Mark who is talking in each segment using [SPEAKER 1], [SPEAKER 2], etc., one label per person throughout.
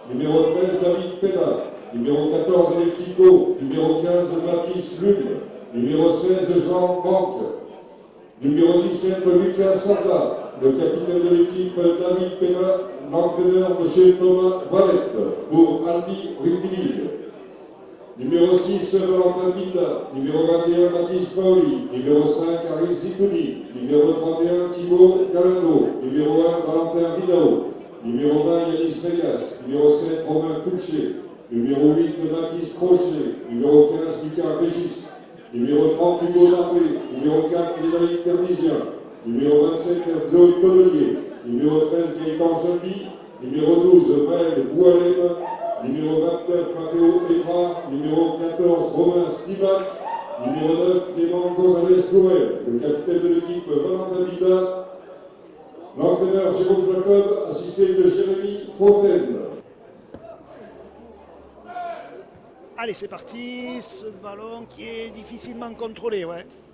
[SPEAKER 1] numéro 13 David Pena, numéro 14 Mexico, numéro 15 Mathis Lune, numéro 16 Jean Banque, numéro 17 Lucas Sanda, le capitaine de l'équipe David Pena, l'entraîneur M. Thomas Valette pour Albi Rugby. Numéro 6, Valentin Pinda. Numéro 21, Mathis Paoli. Numéro 5, Aris Zitouni. Numéro 31, Thibaut Galando. Numéro 1, Valentin Vidao. Numéro 20, Yanis Vegas. Numéro 7, Romain Couchet. Numéro 8, Mathis Crochet. Numéro 15, Lucas Régis. Numéro 30, Hugo Dardé. Numéro 4, Lénaïque Perdisien. Numéro 27, Herzog Tonnelier. Numéro 13, Gaëtan Jambi. Numéro 12, Maël Boualem. Numéro 29, Matteo Ebra. Numéro 14, Romain Stibac. Numéro 9, Clément González Gourel. Le capitaine de l'équipe, Valentin Bida. L'entraîneur, Jérôme Jacob, assisté de Jérémy Fontaine.
[SPEAKER 2] Allez, c'est parti. Ce ballon qui est difficilement contrôlé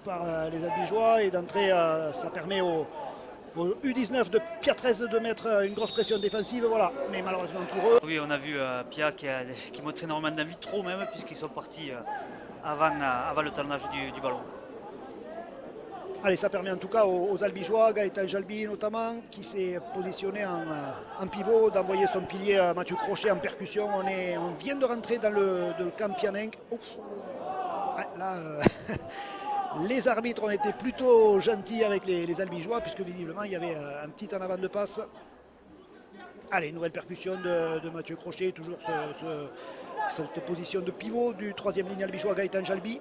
[SPEAKER 2] par les Albigeois. Et d'entrée, ça permet au U19 de Pia 13 de mettre une grosse pression défensive, voilà, mais malheureusement pour eux.
[SPEAKER 3] Oui, on a vu Pia qui montre énormément d'envie, trop même, puisqu'ils sont partis avant le talonnage du ballon.
[SPEAKER 2] Allez, ça permet en tout cas aux Albigeois, Gaëtan Jalbi notamment, qui s'est positionné en pivot, d'envoyer son pilier Mathieu Crochet en percussion. On vient de rentrer dans le camp Pianenc. Ouais, là, les arbitres ont été plutôt gentils avec les Albigeois, puisque visiblement il y avait un petit en avant de passe. Allez, nouvelle percussion de Mathieu Crochet, toujours cette position de pivot du troisième ligne albigeois Gaëtan Jalbi.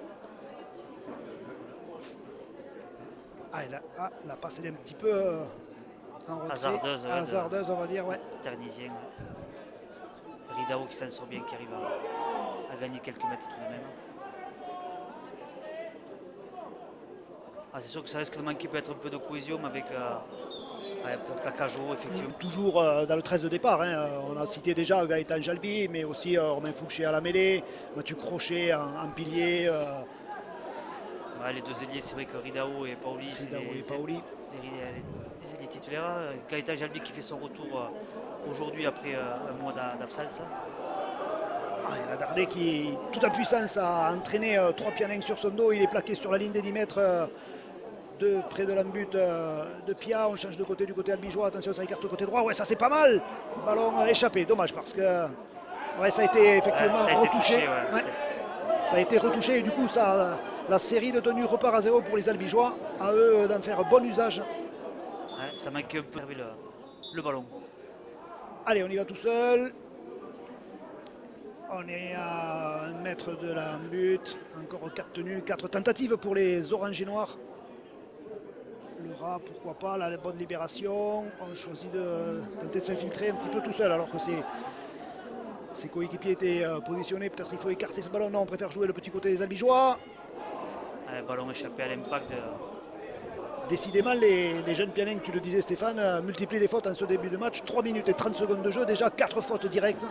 [SPEAKER 2] La passe elle est un petit peu en retrait. Hasardeuse, on va dire, ouais.
[SPEAKER 3] Ternisien. Ridao qui s'en sort bien, qui arrive à gagner quelques mètres tout de même. C'est sûr que ça risque de manquer peut-être un peu de cohésion avec pour Cacajo, effectivement.
[SPEAKER 2] Toujours dans le 13 de départ, on a cité déjà Gaëtan Jalbi, mais aussi Romain Fouché à la mêlée, Mathieu Crochet en pilier.
[SPEAKER 3] Les deux ailiers, c'est vrai que Ridao et Paoli, c'est les ailiers titulaires. Gaëtan Jalbi qui fait son retour aujourd'hui après un mois d'absence.
[SPEAKER 2] La Dardé qui, tout en puissance, a entraîné 3 Pianencs sur son dos. Il est plaqué sur la ligne des 10 mètres près de l'embut de Pia. On change de côté du côté albigeois. Attention, ça écarte côté droit. Ouais, ça c'est pas mal. Ballon échappé. Dommage parce que ça a été effectivement retouché. Ça a été retouché et du coup, la série de tenues repart à 0 pour les albigeois. À eux d'en faire bon usage.
[SPEAKER 3] Ça manque un peu le ballon.
[SPEAKER 2] Allez, on y va tout seul. On est à 1 mètre de la but. Encore 4 tenues, 4 tentatives pour les oranges et noirs. Le rat, pourquoi pas, la bonne libération. On choisit de tenter de s'infiltrer un petit peu tout seul alors que ses coéquipiers étaient positionnés. Peut-être qu'il faut écarter ce ballon. Non, on préfère jouer le petit côté des albigeois.
[SPEAKER 3] Ballon échappé à l'impact.
[SPEAKER 2] Décidément, les jeunes Pianencs, tu le disais Stéphane, multiplient les fautes en ce début de match. 3 minutes et 30 secondes de jeu, déjà 4 fautes directes.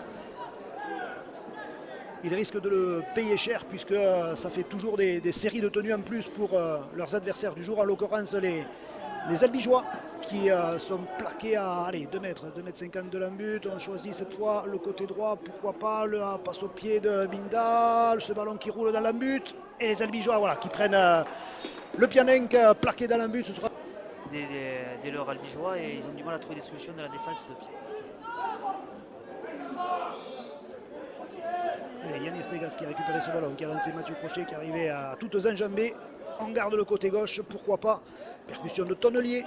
[SPEAKER 2] Ils risquent de le payer cher puisque ça fait toujours des séries de tenues en plus pour leurs adversaires du jour, en l'occurrence les albigeois qui sont plaqués à 2 mètres 50 de l'embut. On choisit cette fois le côté droit, pourquoi pas, le passe au pied de Bindal, ce ballon qui roule dans l'embut et les albigeois qui prennent le Pianenc plaqué dans l'embut. Ce sera
[SPEAKER 3] des leurs albigeois et ils ont du mal à trouver des solutions de la défense de Pia.
[SPEAKER 2] Yanis Vegas qui a récupéré ce ballon, qui a lancé Mathieu Crochet, qui est arrivé à toutes enjambées. On garde le côté gauche, pourquoi pas. Percussion de Tonnelier.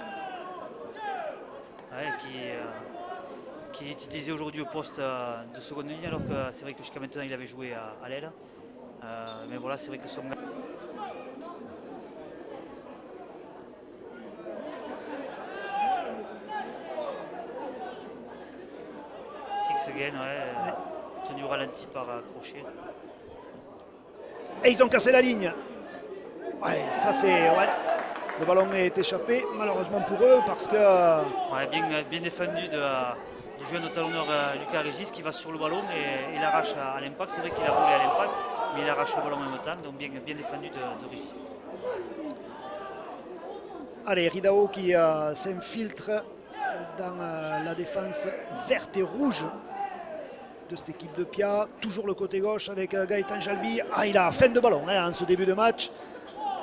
[SPEAKER 3] Qui est utilisé aujourd'hui au poste de seconde ligne, alors que c'est vrai que jusqu'à maintenant il avait joué à l'aile. Mais voilà, c'est vrai que son gars. Six again, tenu au ralenti par Crochet.
[SPEAKER 2] Et ils ont cassé la ligne. Ça c'est. Le ballon est échappé, malheureusement pour eux, parce que.
[SPEAKER 3] Bien défendu du jeune talonneur Lucas Régis qui va sur le ballon et il arrache à l'impact. C'est vrai qu'il a roulé à l'impact, mais il arrache le ballon en même temps, donc bien défendu de Régis.
[SPEAKER 2] Allez, Ridao qui s'infiltre dans la défense verte et rouge de cette équipe de Pia. Toujours le côté gauche avec Gaëtan Jalbi. Ah, il a fin de ballon en ce début de match.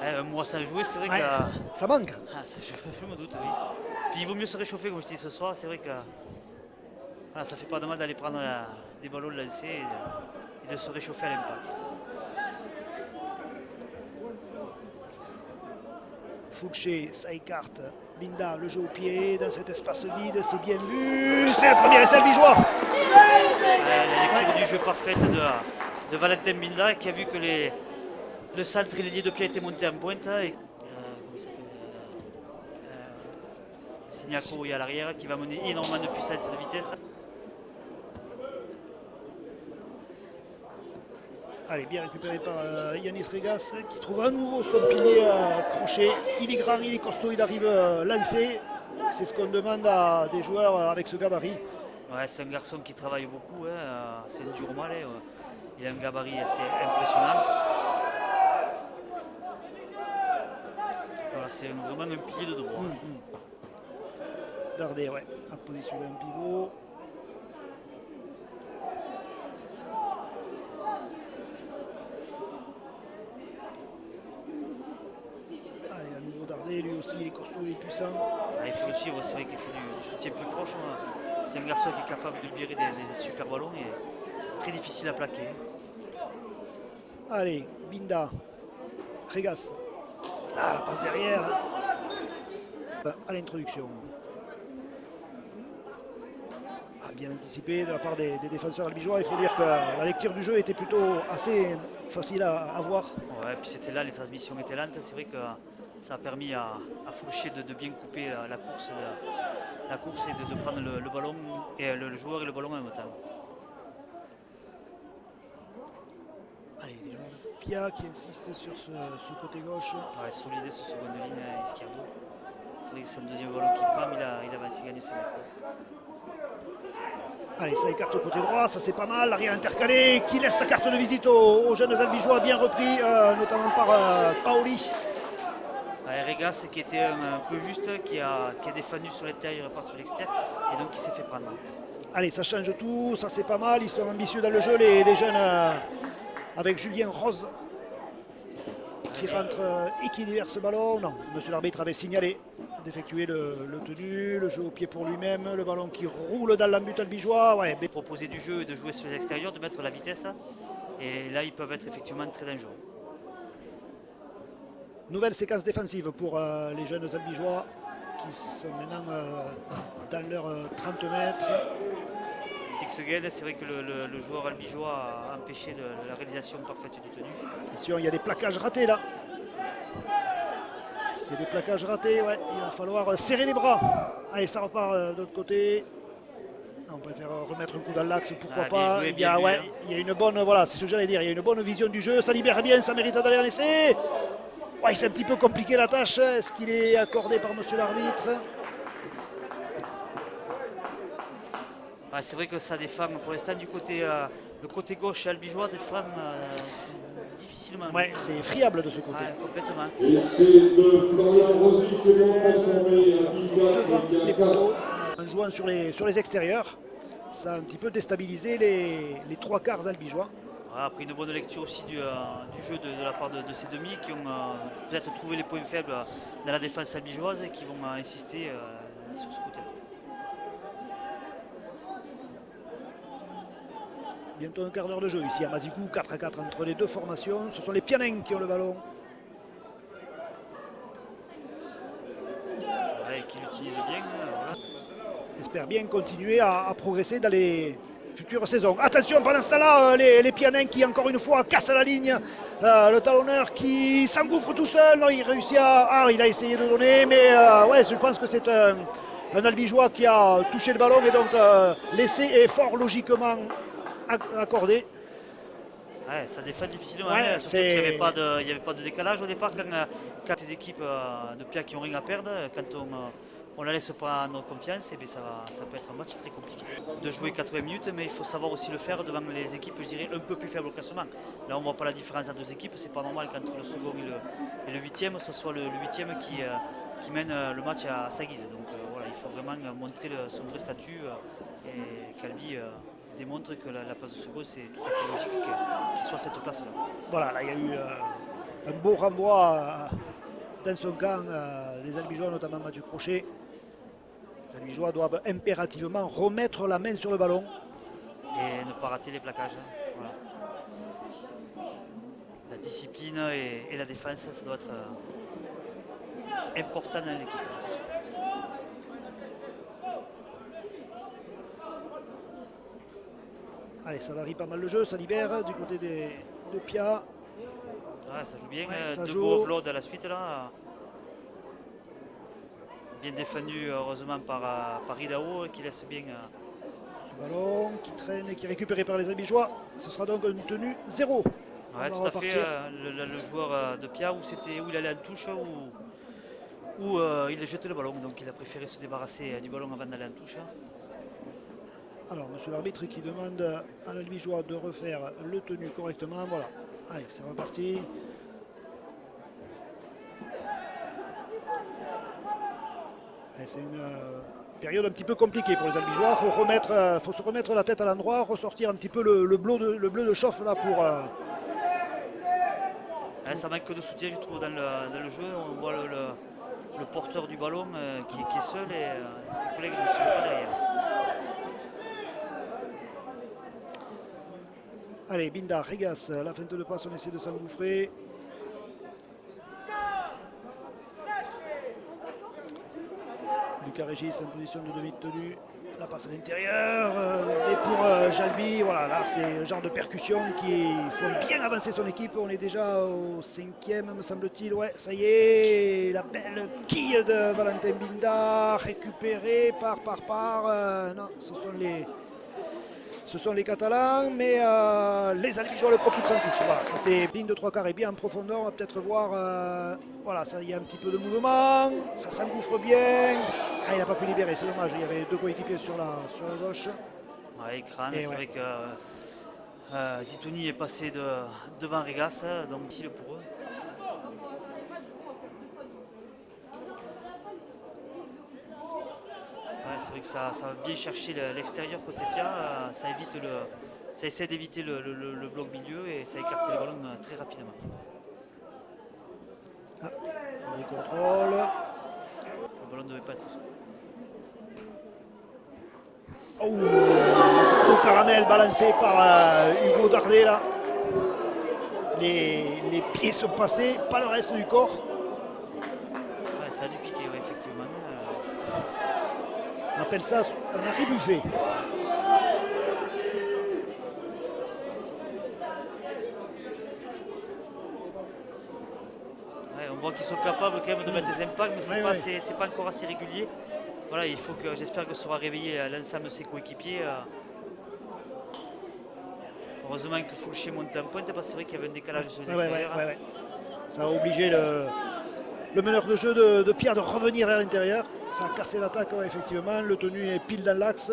[SPEAKER 3] Un mois sans jouer, c'est vrai
[SPEAKER 2] Ouais,
[SPEAKER 3] que...
[SPEAKER 2] ça manque.
[SPEAKER 3] Ah, je me doute, oui. Puis il vaut mieux se réchauffer, comme je dis ce soir. C'est vrai que voilà, ça fait pas de mal d'aller prendre des ballons lancés et de se réchauffer à l'impact.
[SPEAKER 2] Fouché, ça écarte. Binda, le jeu au pied dans cet espace vide, c'est bien vu. C'est le premier essai albigeois.
[SPEAKER 3] La lecture du jeu parfaite de Valentin Binda qui a vu que le centre et l'ailier de pied étaient montés en pointe. Et, comment il s'appelle Signako est à l'arrière qui va mener énormément de puissance et de vitesse.
[SPEAKER 2] Allez, bien récupéré par Yanis Regas qui trouve à nouveau son pilier crochet. Il est grand, il est costaud, il arrive lancé. C'est ce qu'on demande à des joueurs avec ce gabarit.
[SPEAKER 3] Ouais, c'est un garçon qui travaille beaucoup, hein. C'est un dur malais. Il a un gabarit assez impressionnant. Voilà, c'est vraiment un pilier de droit.
[SPEAKER 2] Dardet, ouais, a positionné un pivot. Allez, à nouveau Dardet, lui aussi il est costaud, il est puissant.
[SPEAKER 3] Ah, il faut le suivre, c'est vrai qu'il faut du soutien plus proche. Hein. C'est un garçon qui est capable de libérer des super ballons et très difficile à plaquer.
[SPEAKER 2] Allez, Binda, Regas. Ah, la passe derrière. À l'introduction. Bien anticipé de la part des défenseurs albigeois. Il faut dire que la lecture du jeu était plutôt assez facile à voir.
[SPEAKER 3] Ouais, puis c'était là, les transmissions étaient lentes. C'est vrai que ça a permis à Fouché de bien couper la course et de prendre le ballon et le joueur et le ballon en même temps.
[SPEAKER 2] Allez, les joueurs de Pia qui insistent sur ce côté gauche.
[SPEAKER 3] Ouais, solide sur seconde ligne, Izquierdo. C'est vrai que c'est un deuxième ballon qui prend, mais il a ainsi gagné ses mètres.
[SPEAKER 2] Allez, ça écarte au côté droit, ça c'est pas mal. L'arrière intercalé qui laisse sa carte de visite aux jeunes albigeois, bien repris, notamment par Paoli.
[SPEAKER 3] Regas qui était un peu juste, qui a défendu sur l'intérieur et pas sur l'extérieur, et donc il s'est fait prendre.
[SPEAKER 2] Allez, ça change tout, ça c'est pas mal. Ils sont ambitieux dans le jeu, les jeunes, avec Julien Rose qui rentre et qui libère ce ballon. Non, monsieur l'arbitre avait signalé d'effectuer le tenu, le jeu au pied pour lui-même, le ballon qui roule dans l'embut albigeois. Ouais,
[SPEAKER 3] proposer du jeu et de jouer sur les extérieurs, de mettre la vitesse, et là ils peuvent être effectivement très dangereux.
[SPEAKER 2] Nouvelle séquence défensive pour les jeunes albigeois qui sont maintenant dans leurs 30 mètres.
[SPEAKER 3] Sixgued, c'est vrai que le joueur albigeois a empêché la réalisation parfaite du tenu.
[SPEAKER 2] Attention, il y a des plaquages ratés là. Il y a des plaquages ratés, ouais. Il va falloir serrer les bras. Allez, ça repart de l'autre côté. On préfère remettre un coup dans l'axe, pourquoi pas.
[SPEAKER 3] Joué,
[SPEAKER 2] il y a une bonne, voilà, c'est ce que j'allais dire. Il y a une bonne vision du jeu, ça libère bien, ça mérite d'aller en essai. Ouais, c'est un petit peu compliqué la tâche. Est-ce qu'il est accordé par monsieur l'arbitre?
[SPEAKER 3] C'est vrai que ça défend pour l'instant du côté, le côté gauche albigeois défend difficilement.
[SPEAKER 2] Ouais, c'est friable de ce côté.
[SPEAKER 3] Ouais, complètement.
[SPEAKER 1] Et c'est de Florian Rosy qui vont transformer
[SPEAKER 2] les poteaux en jouant sur les extérieurs. Ça a un petit peu déstabilisé les trois quarts albigeois.
[SPEAKER 3] Après une bonne lecture aussi du jeu de la part de ces demi qui ont peut-être trouvé les points faibles dans la défense albigeoise et qui vont insister sur ce côté-là.
[SPEAKER 2] Bientôt un quart d'heure de jeu ici à Mazicou, 4-4 entre les deux formations. Ce sont les Pianins qui ont le ballon.
[SPEAKER 3] Ouais, qui l'utilisent bien. Voilà.
[SPEAKER 2] J'espère bien continuer à progresser dans les futures saisons. Attention, pendant ce temps-là, les Pianins qui encore une fois cassent la ligne. Le talonneur qui s'engouffre tout seul. Non, il réussit il a essayé de donner, mais ouais, je pense que c'est un albigeois qui a touché le ballon et donc l'essai est fort logiquement accordé.
[SPEAKER 3] Ouais, ça défend difficilement.
[SPEAKER 2] Ouais,
[SPEAKER 3] il n'y avait pas de décalage au départ quand ces équipes de Pia qui n'ont rien à perdre, quand on la laisse prendre confiance, et bien ça peut être un match très compliqué. De jouer 80 minutes, mais il faut savoir aussi le faire devant les équipes, je dirais, un peu plus faibles au classement. Là, on ne voit pas la différence entre deux équipes. C'est pas normal qu'entre le second et le huitième, ce soit le huitième qui mène le match à sa guise. Donc voilà, il faut vraiment montrer son vrai statut et qu'Albi démontre que la place de second, c'est tout à fait logique qu'il soit à cette place-là.
[SPEAKER 2] Voilà, là il y a eu un beau renvoi dans son camp des Albigeois, notamment Mathieu Crochet. Les Albigeois doivent impérativement remettre la main sur le ballon.
[SPEAKER 3] Et ne pas rater les plaquages. Voilà. La discipline et la défense, ça doit être important dans l'équipe.
[SPEAKER 2] Allez, ça varie pas mal le jeu, ça libère du côté de Pia.
[SPEAKER 3] Ouais, ça joue bien.
[SPEAKER 2] Ouais, ça
[SPEAKER 3] De
[SPEAKER 2] joue.
[SPEAKER 3] beaux offloads à la suite là. Bien défendu heureusement par Idaho qui laisse bien.
[SPEAKER 2] Ce ballon qui traîne et qui est récupéré par les Albigeois. Ce sera donc une tenue 0.
[SPEAKER 3] Ouais, tout à fait. Le joueur de Pia où il allait en touche où il a jeté le ballon, donc il a préféré se débarrasser du ballon avant d'aller en touche.
[SPEAKER 2] Alors, monsieur l'arbitre qui demande à l'Albigeois de refaire le tenu correctement. Voilà. Allez, c'est reparti. C'est une période un petit peu compliquée pour les Albigeois. Il faut se remettre la tête à l'endroit, ressortir un petit peu le bleu de chauffe là pour.
[SPEAKER 3] Ça manque de soutien, je trouve, dans le jeu. On voit le porteur du ballon qui est seul et ses collègues ne sont pas derrière.
[SPEAKER 2] Allez, Binda, Regas, la feinte de passe, on essaie de s'engouffrer. Lucas Régis en position de demi-tenue. La passe à l'intérieur. Et pour Jalbi, voilà, là c'est le genre de percussion qui font bien avancer son équipe. On est déjà au 5e, me semble-t-il. Ouais, ça y est. La belle quille de Valentin Binda, récupérée par. Non, ce sont les Catalans, mais les Albigeois le propulsent en touche. Voilà, ça c'est ligne de 3/4 et bien en profondeur. On va peut-être voir. Voilà, ça y a un petit peu de mouvement. Ça s'engouffre bien. Ah, il n'a pas pu libérer, c'est dommage. Il y avait deux coéquipiers sur la gauche.
[SPEAKER 3] Ouais, écran,
[SPEAKER 2] Et
[SPEAKER 3] c'est
[SPEAKER 2] ouais.
[SPEAKER 3] vrai que Zitouni est passé devant Regas, donc difficile pour eux. Ouais, c'est vrai que ça va bien chercher l'extérieur côté Pia, ça essaie d'éviter le bloc milieu et ça écarte le ballon très rapidement.
[SPEAKER 2] Ah, les contrôles.
[SPEAKER 3] Le ballon ne devait pas être au sol.
[SPEAKER 2] Oh, au caramel balancé par Hugo Dardet là. Les pieds sont passés, pas le reste du corps.
[SPEAKER 3] Ouais, ça a dû piquer, ouais, effectivement.
[SPEAKER 2] On appelle ça un arrêt buffet.
[SPEAKER 3] Ouais, on voit qu'ils sont capables quand même de mettre des impacts, mais c'est pas encore assez régulier. Voilà, j'espère que ça sera réveillé l'ensemble de ses coéquipiers. Heureusement que Fulcher monte en pointe parce que c'est vrai qu'il y avait un décalage sur les extérieurs.
[SPEAKER 2] Ouais. Ça a obligé le meneur de jeu de Pierre de revenir vers l'intérieur. Ça a cassé l'attaque, ouais, effectivement. Le tenu est pile dans l'axe.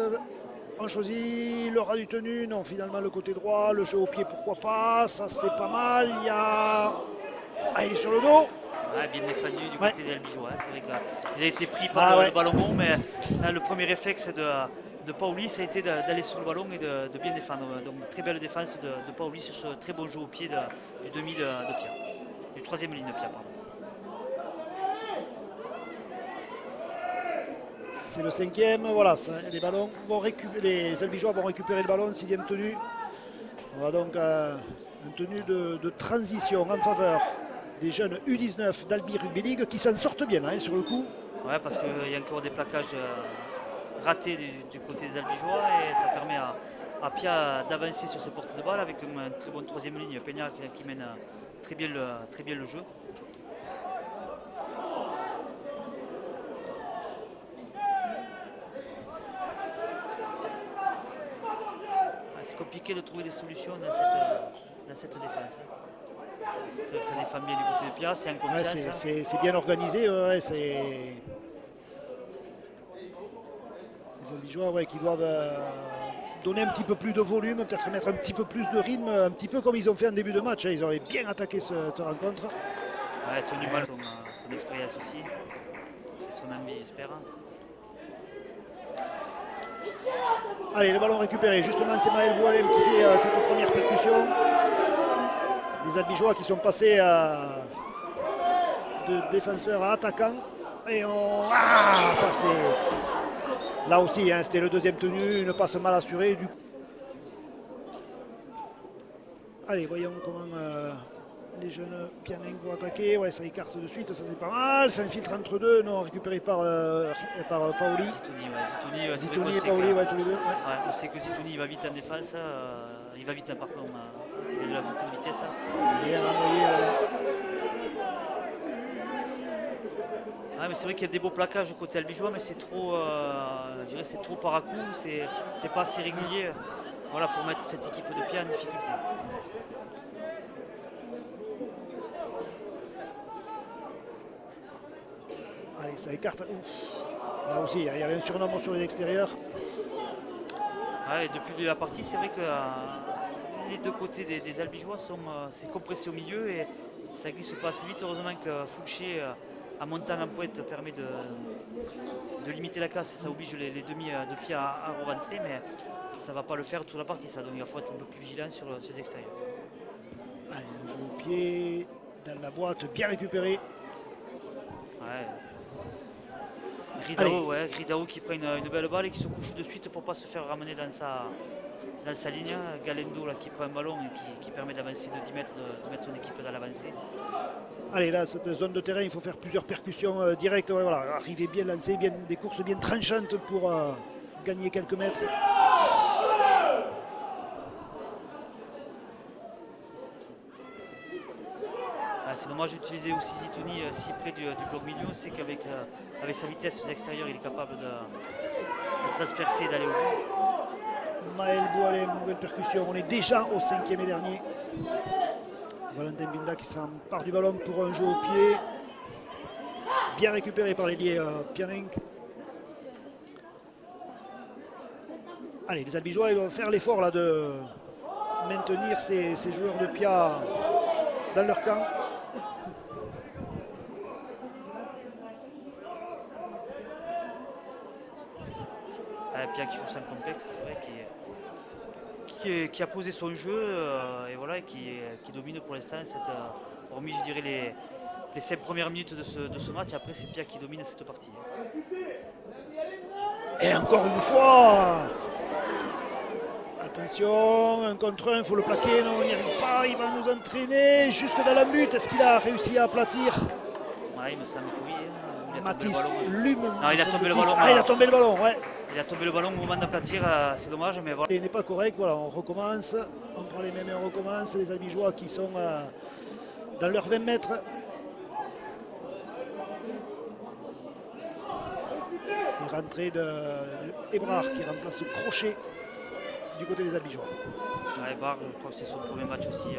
[SPEAKER 2] On choisit le ras du tenu. Non, finalement, le côté droit. Le jeu au pied, pourquoi pas. Ça, c'est pas mal. Il y a. Ah, il est sur le dos.
[SPEAKER 3] Ouais, bien défendu du côté des Albigeois. C'est vrai qu'il a été pris par le ballon rond, mais là, le premier réflexe de Pauli, ça a été d'aller sur le ballon et de bien défendre. Donc, très belle défense de Pauli sur ce très bon jeu au pied du demi de Pierre. Du troisième ligne de Pierre, pardon.
[SPEAKER 2] C'est le 5e. Voilà, les Albigeois vont récupérer le ballon. 6e tenue. On va donc une tenue de transition en faveur des jeunes U19 d'Albi Rugby League qui s'en sortent bien là, sur le coup.
[SPEAKER 3] Ouais, parce qu'il y a encore des plaquages ratés du côté des Albigeois et ça permet à Pia d'avancer sur ses portes de balle avec une très bonne troisième ligne. Peña qui mène très bien le jeu. C'est compliqué de trouver des solutions dans cette défense. C'est vrai que ça défend bien du côté de Pia, c'est en confiance.
[SPEAKER 2] Ouais, c'est bien organisé. Les Albigeois qui doivent donner un petit peu plus de volume, peut-être mettre un petit peu plus de rythme, un petit peu comme ils ont fait en début de match. Ils avaient bien attaqué cette rencontre.
[SPEAKER 3] Ouais, Tony Mal, son expérience aussi, et son envie, j'espère.
[SPEAKER 2] Allez, le ballon récupéré. Justement, c'est Maël Boualem qui fait cette première percussion. Les Albigeois qui sont passés de défenseur à attaquant. Et on... Ah, ça c'est... Là aussi, hein, c'était le deuxième tenu, une passe mal assurée. Du... Allez, voyons comment les jeunes Pianin vont attaquer. Ouais, ça écarte de suite, ça c'est pas mal. Ça infiltre entre deux, non, récupéré par Paoli.
[SPEAKER 3] Zitouni,
[SPEAKER 2] Zitouni et Paoli, ouais, tous les deux. Ouais.
[SPEAKER 3] Ouais, on sait que Zitouni il va vite en défense, il va vite, pardon, il a beaucoup de vitesse.
[SPEAKER 2] Et un envoyé, voilà.
[SPEAKER 3] Ah, mais c'est vrai qu'il y a des beaux plaquages côté albigeois, mais c'est trop, je dirais, c'est trop par à coup, c'est pas assez régulier, voilà, pour mettre cette équipe de pied en difficulté.
[SPEAKER 2] Allez, ça écarte. Ouf. Là aussi, il y avait un surnombre sur les extérieurs.
[SPEAKER 3] Ouais, depuis la partie, c'est vrai que les deux côtés des albigeois c'est compressé au milieu et ça glisse pas assez vite. Heureusement que Fouché, en montant en pointe, permet de limiter la casse. Ça oblige les demi de pied à rentrer, mais ça va pas le faire toute la partie. Ça, donc il va falloir être un peu plus vigilant sur les extérieurs.
[SPEAKER 2] Allez, on joue au pied, dans la boîte, bien récupéré.
[SPEAKER 3] Ouais. Gridao qui prend une belle balle et qui se couche de suite pour pas se faire ramener dans sa ligne. Galendo là, qui prend un ballon et qui permet d'avancer de 10 mètres, de mettre son équipe dans l'avancée.
[SPEAKER 2] Allez, là, cette zone de terrain, il faut faire plusieurs percussions directes. Ouais, voilà, arriver bien lancé, bien, des courses bien tranchantes pour gagner quelques mètres.
[SPEAKER 3] C'est dommage d'utiliser aussi Zitouni si près du bloc milieu. C'est qu'avec avec sa vitesse aux extérieurs, il est capable de transpercer et d'aller au bout.
[SPEAKER 2] Maël Boualem, nouvelle percussion. On est déjà au 5e et dernier. Valentin Binda qui s'empare du ballon pour un jeu au pied. Bien récupéré par l'ailier Pianin. Allez, les Albigeois ils doivent faire l'effort là de maintenir ces joueurs de Pia dans leur camp.
[SPEAKER 3] Pia qui joue sans complexe, c'est vrai qui a posé son jeu et voilà, qui domine pour l'instant hormis je dirais les 5 premières minutes de ce match. Après c'est Pia qui domine cette partie.
[SPEAKER 2] Et encore une fois, attention, un contre un, il faut le plaquer, non, il n'y arrive pas, il va nous entraîner jusque dans la butte. Est-ce qu'il a réussi à aplatir?
[SPEAKER 3] Ouais, il me semble que oui.
[SPEAKER 2] Mathis Lume.
[SPEAKER 3] Non, il a tombé le ballon.
[SPEAKER 2] Ah, il a tombé le ballon, ouais.
[SPEAKER 3] Il a tombé le ballon au moment d'aplatir, c'est dommage, mais voilà.
[SPEAKER 2] Il n'est pas correct, voilà, on recommence, on prend les mêmes et on recommence. Les Albigeois qui sont dans leurs 20 mètres. Et rentrée de Ebrard qui remplace Crochet du côté des Albigeois.
[SPEAKER 3] Ouais, Ebrard, je crois que c'est son premier match aussi.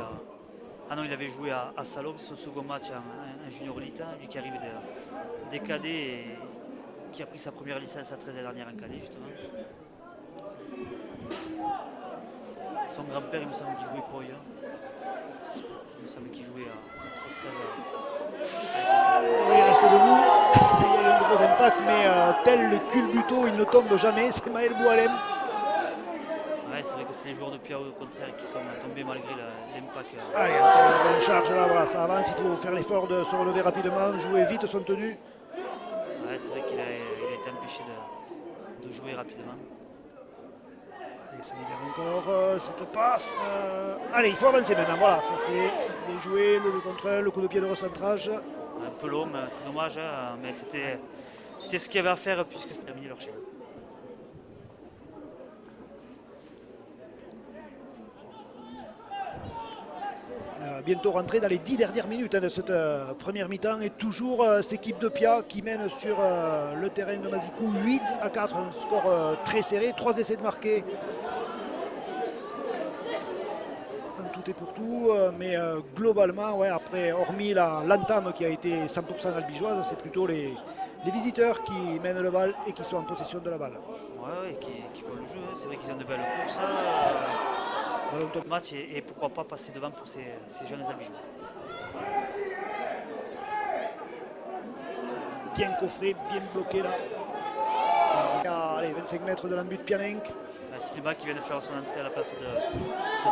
[SPEAKER 3] Ah non, il avait joué à Salon, son second match en junior elite, lui qui arrive des cadets et qui a pris sa première licence à 13 ans dernière en cadet justement. Son grand-père, il me semble qu'il jouait pour eux. Il me semble qu'il jouait au 13 ans.
[SPEAKER 2] Il reste debout, il y a eu un gros impact, mais tel le culbuto, il ne tombe jamais, c'est Maël Boualem.
[SPEAKER 3] Ouais, c'est vrai que c'est les joueurs de Pia au contraire qui sont tombés malgré l'impact.
[SPEAKER 2] Allez, encore une charge là, voilà, ça avance, il faut faire l'effort de se relever rapidement, jouer vite son tenue.
[SPEAKER 3] Ouais, c'est vrai qu'il a été empêché de jouer rapidement.
[SPEAKER 2] Allez, ça libère encore cette passe. Allez, il faut avancer maintenant, voilà, ça c'est bien joué, le contre un, le coup de pied de recentrage.
[SPEAKER 3] Un peu long, c'est dommage, hein, mais c'était ce qu'il y avait à faire puisque c'était terminé leur chaîne.
[SPEAKER 2] Bientôt rentré dans les 10 dernières minutes de cette première mi-temps et toujours cette équipe de Pia qui mène sur le terrain de Mazicou 8-4, un score très serré, 3 essais de marqués en tout et pour tout, mais globalement, ouais, après, hormis l'entame qui a été 100% albigeoise, c'est plutôt les visiteurs qui mènent le bal et qui sont en possession de la balle.
[SPEAKER 3] Ouais, qui font le jeu, hein. C'est vrai qu'ils ont de belles courses. Le match et pourquoi pas passer devant pour ces jeunes albigeois.
[SPEAKER 2] Bien coffré, bien bloqué là. Allez, 25 mètres de l'embut de Pianenc.
[SPEAKER 3] Silva qui vient de faire son entrée à la place de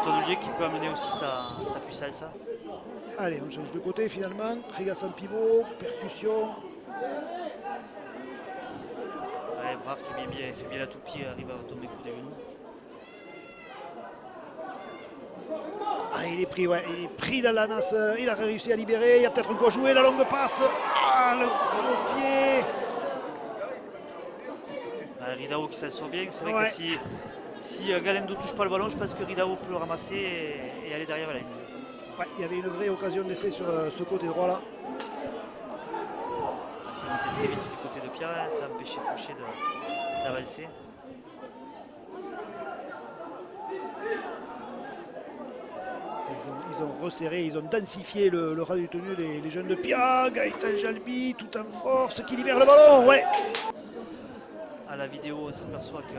[SPEAKER 3] Tonnelier qui peut amener aussi sa puissance.
[SPEAKER 2] Allez, on change de côté finalement. Rigas en pivot, percussion.
[SPEAKER 3] Ouais, Brave qui fait bien la toupie, arrive à tomber coup des genoux.
[SPEAKER 2] Ah, il est pris, ouais, il est pris dans la nasse. Il a réussi à libérer. Il y a peut-être encore joué la longue passe. Ah, le gros pied.
[SPEAKER 3] Ridao qui s'en sort bien. C'est vrai
[SPEAKER 2] Ouais.
[SPEAKER 3] que si Galendo touche pas le ballon, je pense que Ridao peut le ramasser et aller derrière la ligne.
[SPEAKER 2] Ouais, il y avait une vraie occasion d'essai sur ce côté droit là.
[SPEAKER 3] Ça montait très vite du côté de Pierre, ça a empêché Fouché d'avancer.
[SPEAKER 2] Ils ont resserré, ils ont densifié le ras du tenu, les jeunes de Pia, Gaëtan Jalbi, tout en force, qui libère le ballon, ouais.
[SPEAKER 3] À la vidéo, on s'aperçoit que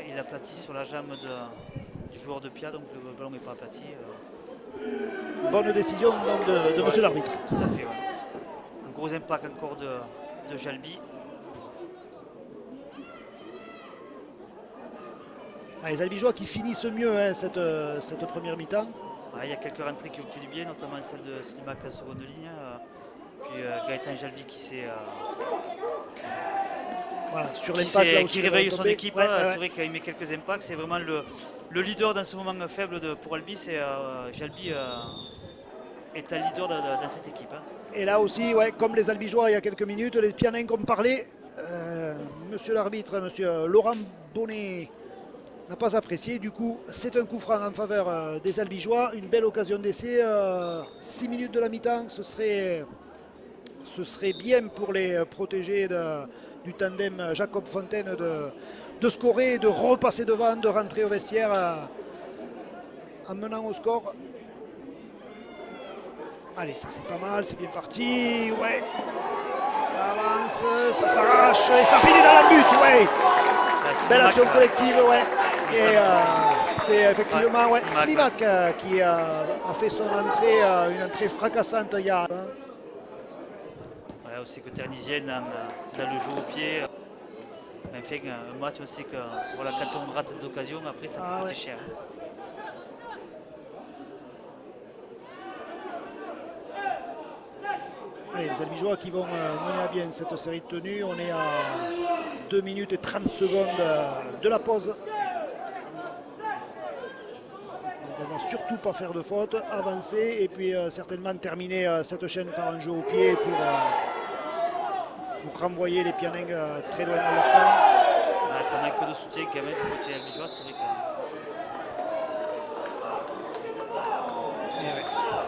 [SPEAKER 3] il aplatit sur la jambe du joueur de Pia, donc le ballon n'est pas aplati.
[SPEAKER 2] Bonne décision donc, de monsieur l'arbitre.
[SPEAKER 3] Tout à fait, ouais. Un gros impact encore de Jalbi.
[SPEAKER 2] Ah, les Albigeois qui finissent mieux hein, cette première mi-temps.
[SPEAKER 3] Il y a quelques rentrées qui ont fait du bien, notamment celle de Slimak en seconde ligne. Puis Gaëtan Jalbi
[SPEAKER 2] Voilà, sur l'impact là aussi.
[SPEAKER 3] Qui réveille son équipe.
[SPEAKER 2] Ouais, ouais,
[SPEAKER 3] c'est vrai qu'il met quelques impacts. C'est vraiment le leader dans ce moment faible pour Albi. C'est Jalbi est un leader dans cette équipe. Hein.
[SPEAKER 2] Et là aussi, ouais, comme les Albigeois il y a quelques minutes, les Pianins comme parlé. Monsieur l'arbitre, monsieur Laurent Bonnet n'a pas apprécié. Du coup, c'est un coup franc en faveur des Albigeois. Une belle occasion d'essai. 6 minutes de la mi-temps, ce serait bien pour les protégés du tandem Jacob Fontaine de scorer, de repasser devant, de rentrer au vestiaire en menant au score. Allez, ça c'est pas mal, c'est bien parti. Ouais, ça avance, ça s'arrache et ça finit dans la but. Ouais. Belle action collective, ouais. Et c'est effectivement ouais, Slimak qui a fait son entrée, une entrée fracassante il y a.
[SPEAKER 3] Ouais, on sait que Ternisienne dans le jeu au pied. Enfin, un match, on sait que voilà, quand on rate des occasions, après ça peut coûter cher.
[SPEAKER 2] Allez, les Albigeois qui vont mener à bien cette série de tenues. On est à 2 minutes et 30 secondes de la pause. Donc on ne va surtout pas faire de faute, avancer et puis certainement terminer cette chaîne par un jeu au pied pour renvoyer les Pianins très loin dans leur camp.
[SPEAKER 3] Ouais, ça manque de soutien quand même du côté albigeois, c'est vrai que.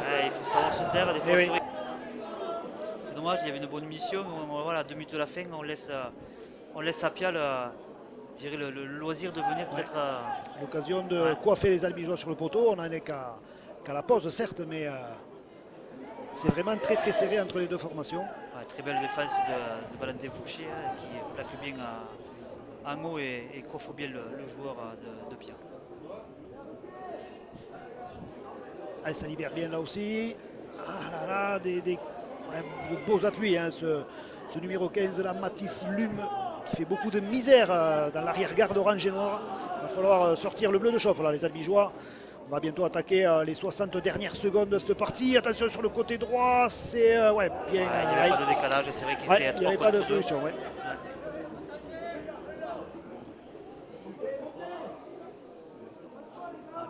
[SPEAKER 3] Ouais, il faut savoir se taire, des fois c'est vrai. C'est dommage, il y avait une bonne mission, mais voilà, à 2 minutes de la fin, on laisse à Pia le loisir de venir peut-être.
[SPEAKER 2] L'occasion de coiffer les Albigeois sur le poteau, on n'en est qu'à la pause certes, mais c'est vraiment très très serré entre les deux formations.
[SPEAKER 3] Ouais, très belle défense de Valentin Fouché qui plaque bien en haut et coiffe bien le joueur de Pia.
[SPEAKER 2] Allez, ça libère bien là aussi. Ah là là, de beaux appuis, hein, ce numéro 15 là, Mathis Lume, qui fait beaucoup de misère dans l'arrière-garde orange et noir. Il va falloir sortir le bleu de chauffe là, les Albigeois. On va bientôt attaquer les 60 dernières secondes de cette partie. Attention sur le côté droit, c'est bien.
[SPEAKER 3] Ouais, il n'y avait pas de décalage, c'est vrai qu'ils étaient à 3 contre 2.
[SPEAKER 2] Il n'y avait pas de solution. Ouais.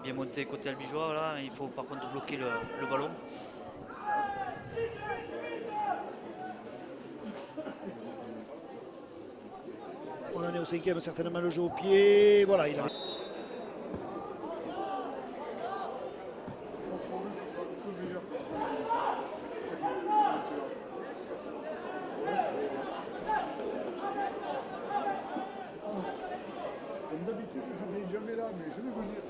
[SPEAKER 3] Bien monté côté albigeois, là. Il faut par contre bloquer le ballon.
[SPEAKER 2] On en est au 5e, certainement le jeu au pied. Voilà, il a...
[SPEAKER 4] Comme d'habitude, je ne viens jamais là, mais je vais vous dire.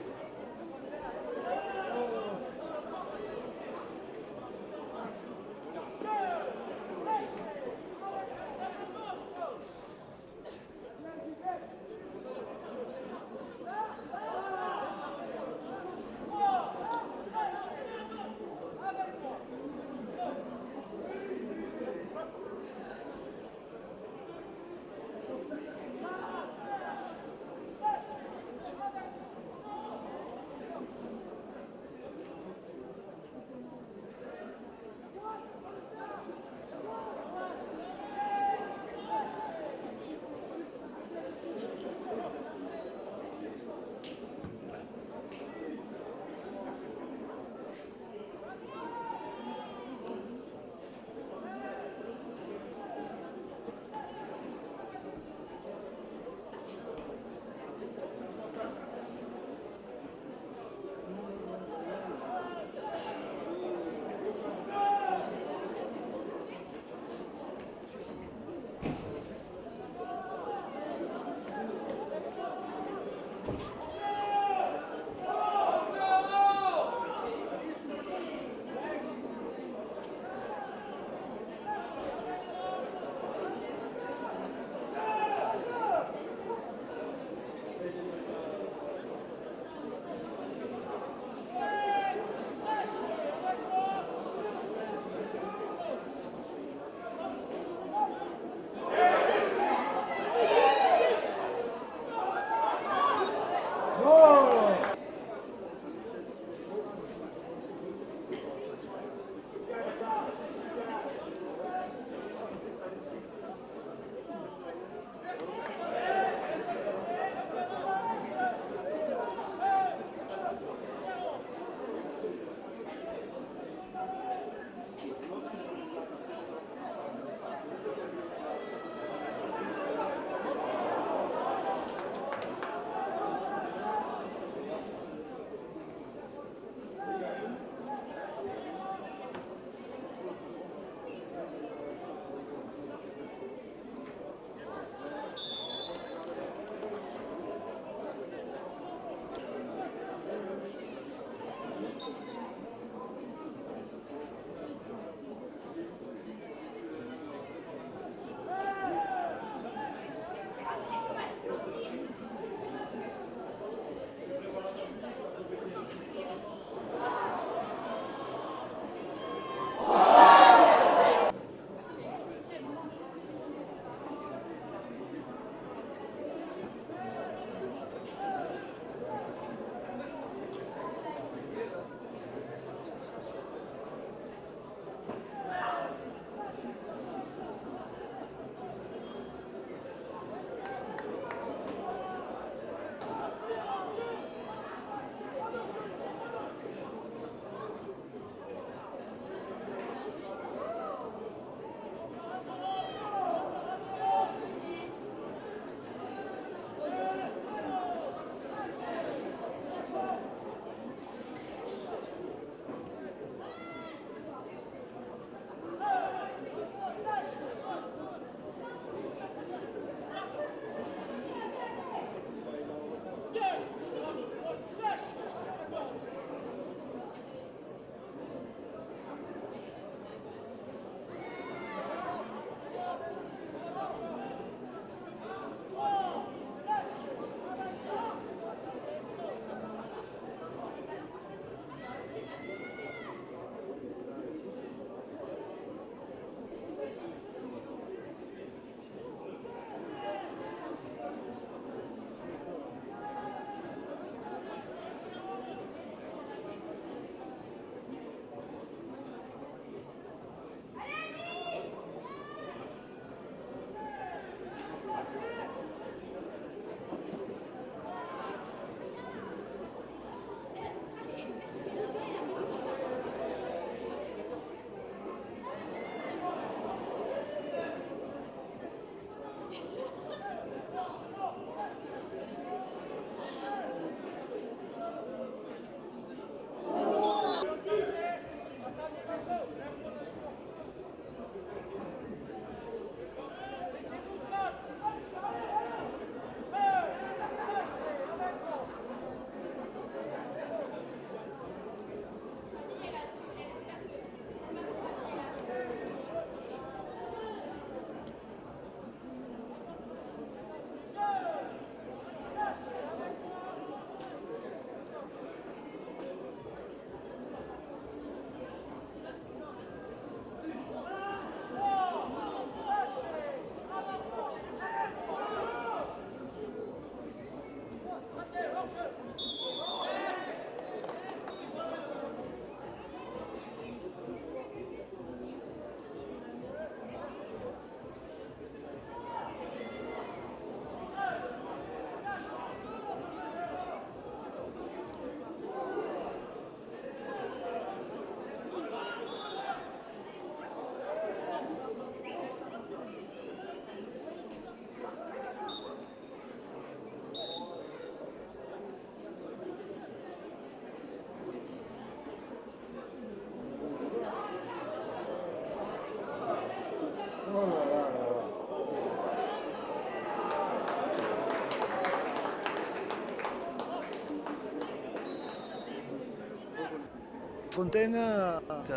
[SPEAKER 2] Fontaine.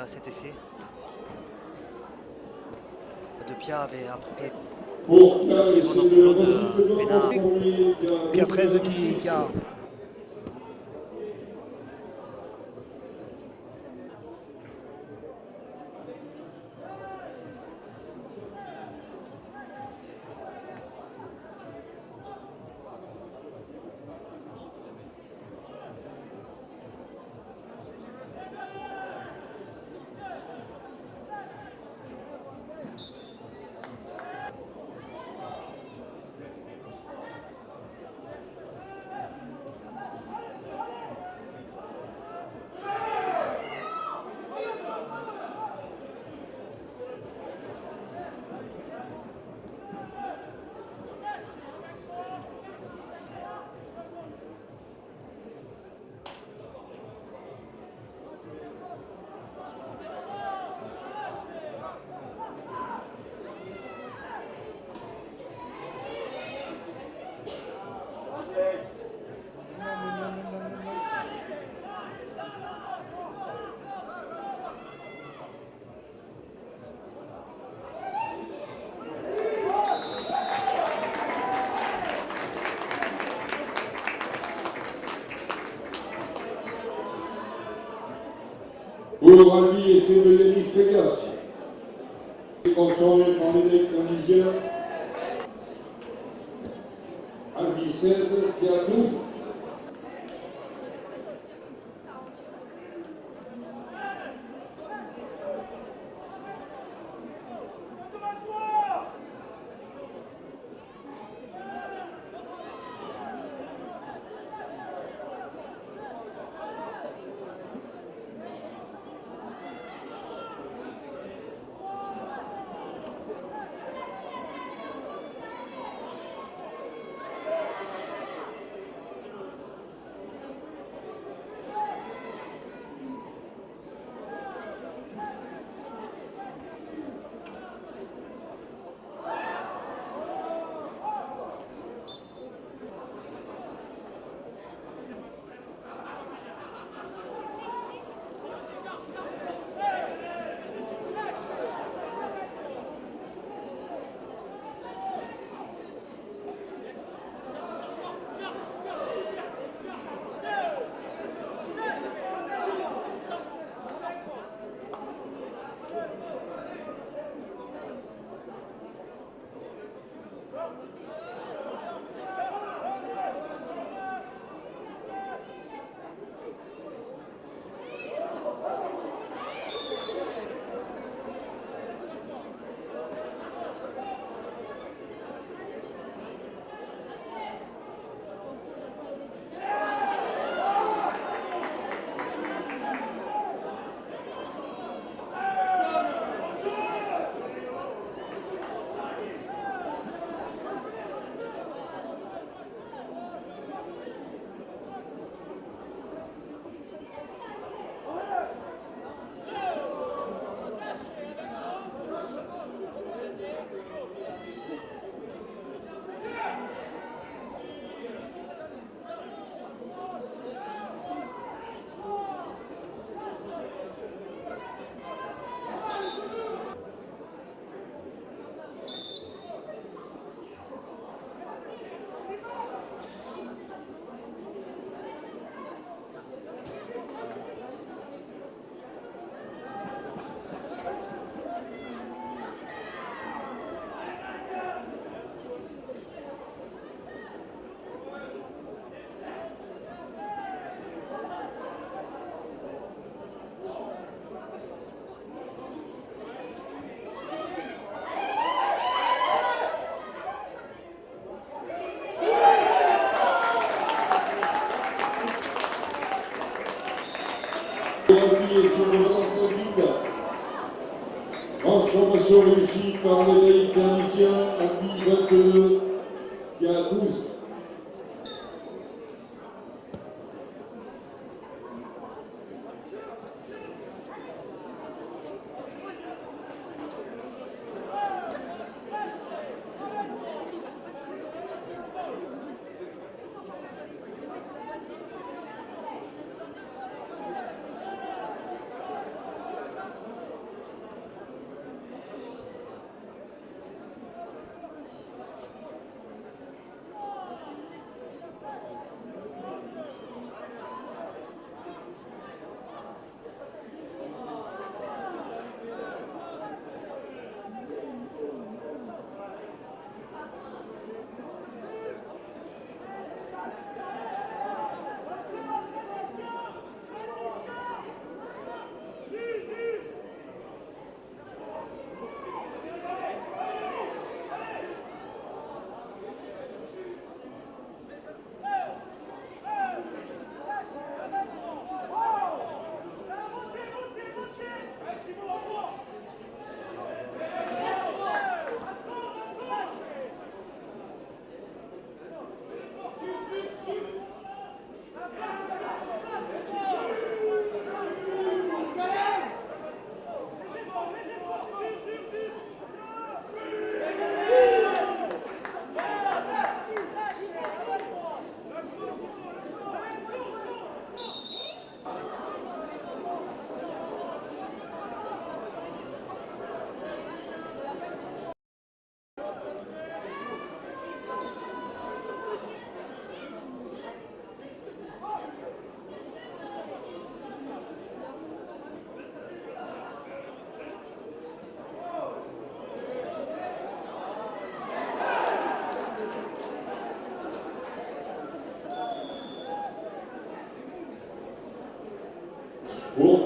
[SPEAKER 3] Cet essai. De Pia avait appris
[SPEAKER 1] Pour Pia, et c'est le
[SPEAKER 3] de
[SPEAKER 1] refus de
[SPEAKER 3] Bénard.
[SPEAKER 1] transformer
[SPEAKER 2] Puis à 13 qui a
[SPEAKER 1] pour Albi et c'est de Yanis Vegas. Transformé par Médéric Candisien. Albi 16, Pierre 12. Albi et c'est de Valentin Binda. Transformation réussie par Médéric Candisien, Albi 22, qui a 12.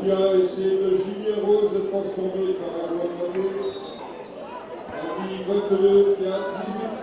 [SPEAKER 1] bien essayer de Julien Rose transformé par un Moité. Albi 22, bien 18.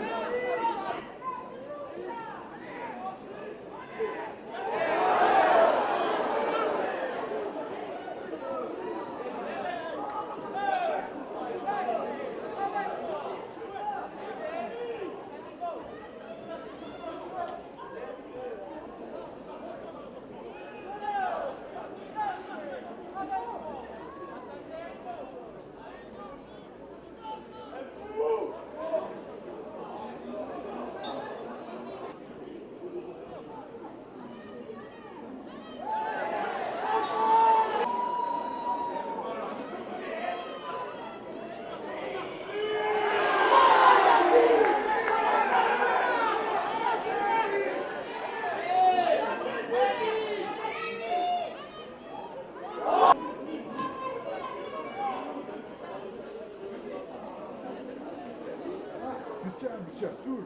[SPEAKER 4] Putain, mais tiens, tout.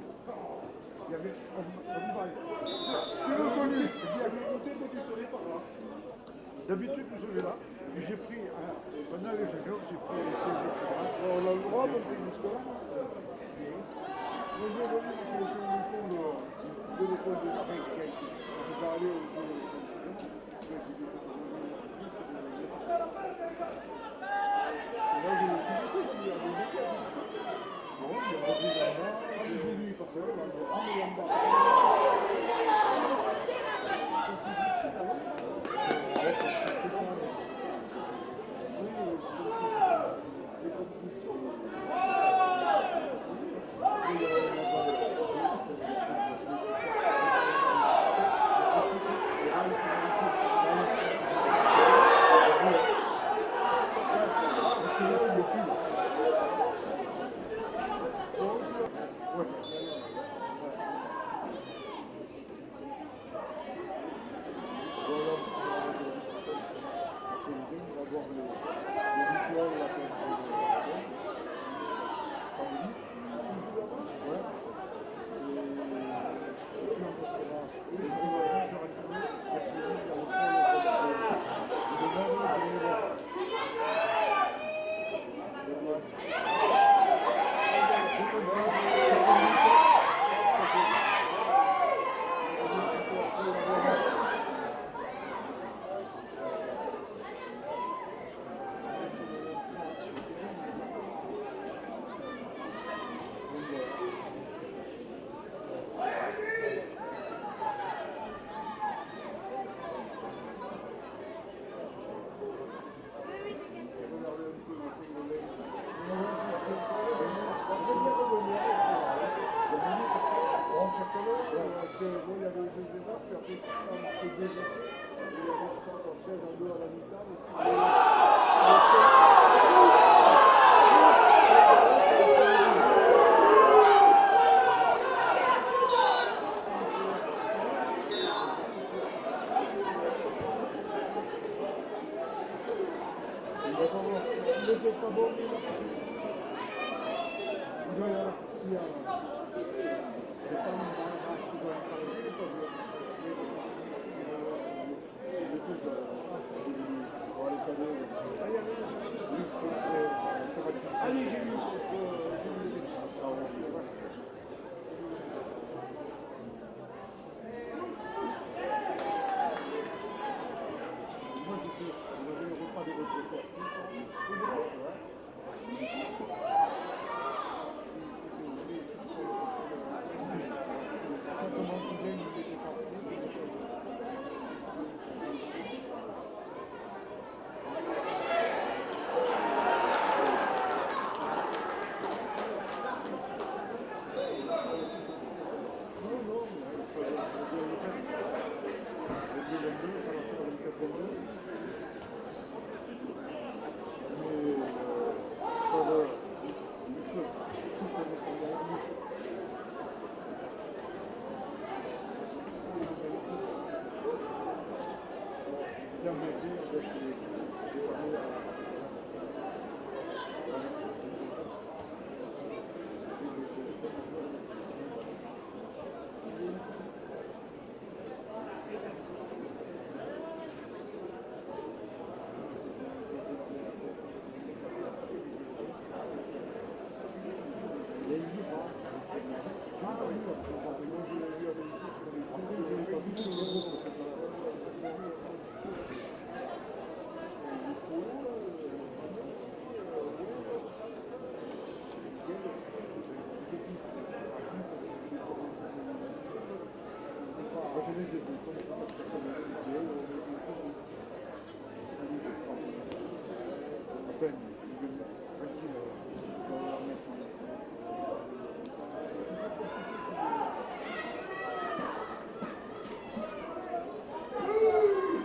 [SPEAKER 4] Il y avait un bail. C'était reconnu, c'est bien. Tu serais par là. D'habitude, je serais là. Et j'ai pris, pendant les juniors, j'ai pris les CV. On a le droit de monter jusque-là. Moi, j'ai revenu sur le téléphone de l'école de Paris qui a été. On est allé au jeu. Et là, j'ai dit, il y a des écoles. Bon, il y a des événements, j'ai vu parce que là, on est en bas.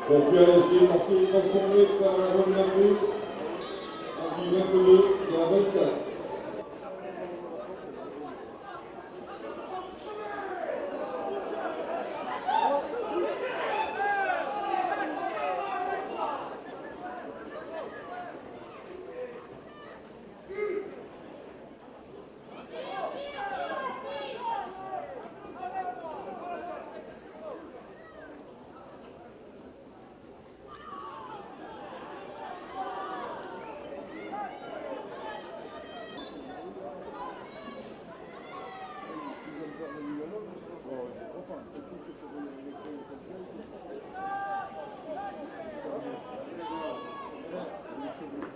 [SPEAKER 1] Bon, Pierre a essayé de marquer transformé par la bonne Landry. En 22 et en 24.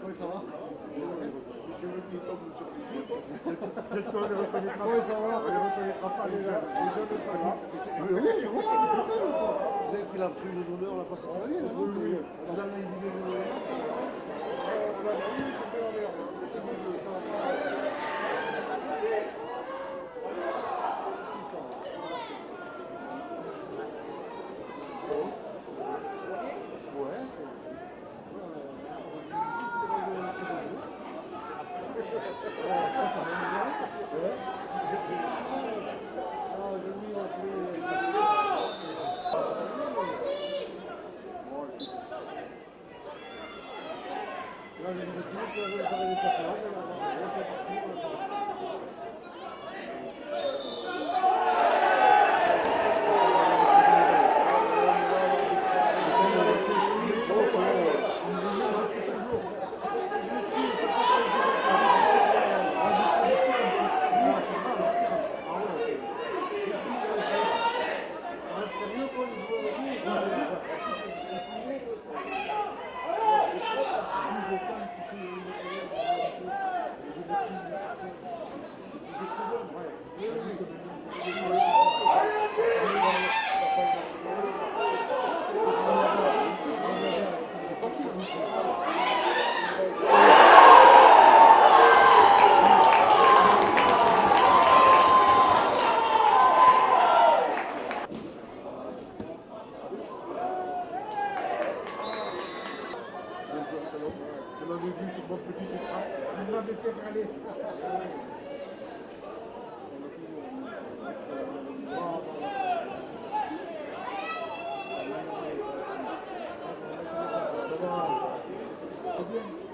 [SPEAKER 5] Oui, ça va.
[SPEAKER 4] On les reconnaîtra
[SPEAKER 5] Oui, ça va.
[SPEAKER 4] On les reconnaîtra pas, les jeunes. Les jeunes sont là.
[SPEAKER 5] Oui, je vois, c'est pas mal ou quoi. Vous avez pris la tribune d'honneur, la passe de la vie, là, non?
[SPEAKER 4] Oui, oui.
[SPEAKER 5] Vous avez une idée de ça, ça va?
[SPEAKER 4] On a oui, c'est en l'air. C'est bon jeu, ça va.
[SPEAKER 5] Ouais. Là, je vais me retirer, je vais faire des passades, c'est parti.
[SPEAKER 4] Je l'avais vu sur mon petit écran. Il m'avait fait râler. C'est bien.